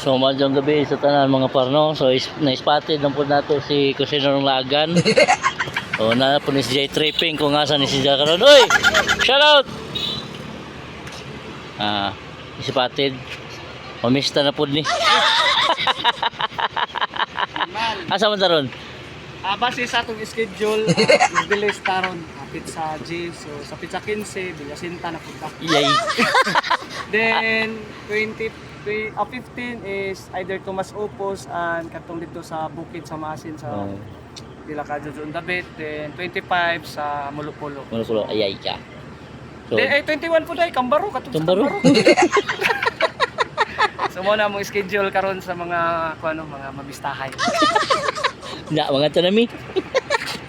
So madyong gabi sa tanan mga parno. So na-spotted lang po nato si Kusinong Lagan. So na po ni si Jay Tripping kung asa ni si Jay karon. Oy! Shout out! Spotted. Mamista na po ni. Asa man taron? Base sa atong schedule, bilis taron pizza G. So sa pizza 15, Villasinta na punta. Yay! Then 15 is either Tomas Opos and katong dito sa Bukid sa Masin sa Dila Kadyo on the Bet. Then 25 sa Mulupolo. Mulupolo, ayay ka. So, Then 21 po dai Kambaro katong Kambaro. So mo na mong schedule karon sa mga mga mabistahay. Na mga tanami.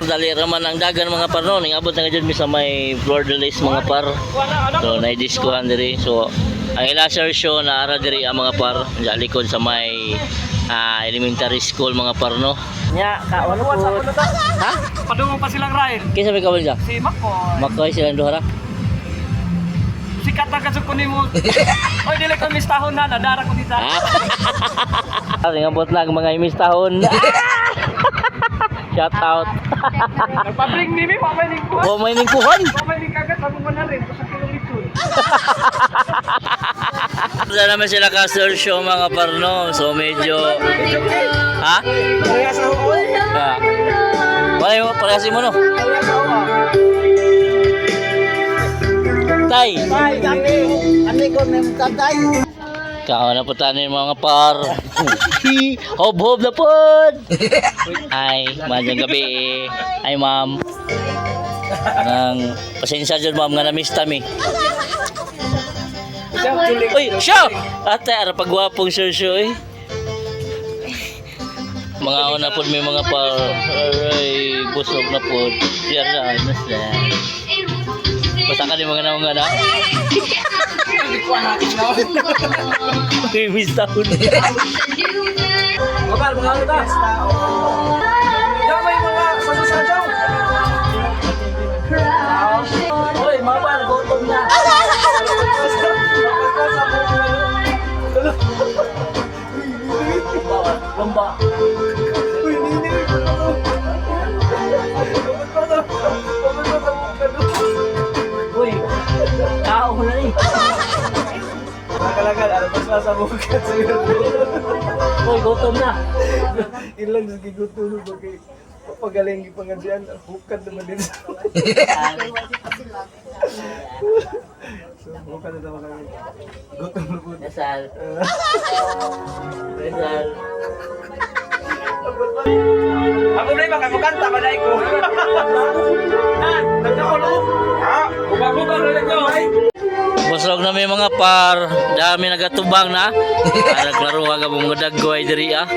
Dali raman ang dagan mga parno, ning abot na gid mi sa may floor delays mga par. So na-discohan diri. So ang ilasar show na ara diri ang mga par, sa likod sa may elementary school mga parno. Nya ka wala po. Ha? Padungong pa silang Ryan. Kinsa may kawal siya? Si Makoy. Makoy silang duha ra. Sikat na kasuk ko nimo. Oy dili ko mistahon na nadara ko dito. Ning abot lang mga imistahon. Shout out. Nagpabring nimi pa may ning kuhan. O may ning kuhan. Pa may ning kagat sa mga rin sa kilometro. Wala naman sila ka-sir show mga parno. So medyo ha? Kaya sa huko. Parehas mo no? Tay. Bye, dami. Ani ko nem tatay. Kao na po tanin mga par. Hob-hob na po. Ay, madyang gabi. Ay, ma'am. Pasensya dyan, ma'am, nga na-miss kami. Uy, siya! Ate, ara pagwapong siya eh. Mga una po may mga par. Aray, busog na po. Diyan na, nasa. Basta ka din mga naunga na. Okay, miss tahun. Mabal, mga ano ta? Diyan may mga sasasadyaw. Oy, mabal, gutom na. Lomba. Uy, nini. Uy, tao ko na rin. Nakalagal, ano pa sa bukat sa'yo? Uy, gutom na. Ilang sa gigutulo ba kay papagaling ipangadyan, hukad naman din sa so, hukad na naman kami. Gutom na po. Nasal. Nasal. Ang problema, kakukanta ba na ko? Nagkakulo. Ha? Kubang-kubang na lang nyo, ay? Busog na may mga par. Dami nagatubang na. Para klaro ka mga daggoy diri ah.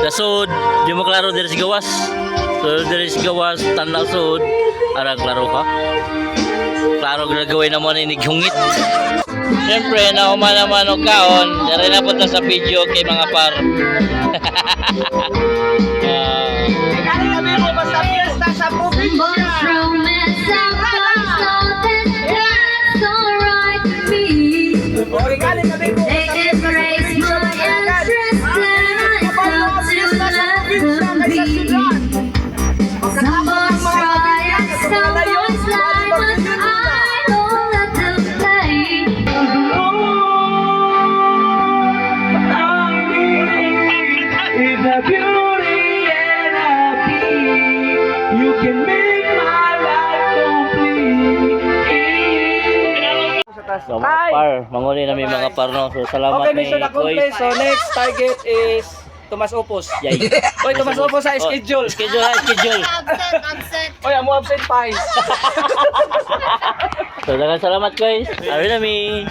Dasod, di mo klaro diri sa gawas. So diri sa gawas tanaw sud. Ara klaro ka. Klaro gagawin na mo ni hungit. Siyempre, nauman naman o kaon. Dari na punta sa video kay mga par. Kali kami mo basta fiesta sa okay, kali kami mo So mga par, manguli na may mga par no. So salamat okay, ni mission accomplished. So next target is Tomas Opos. Yay. Oy, Tomas Opos sa schedule. Schedule. Absent. Oy, amo absent pa. So salamat guys. Ari na mi.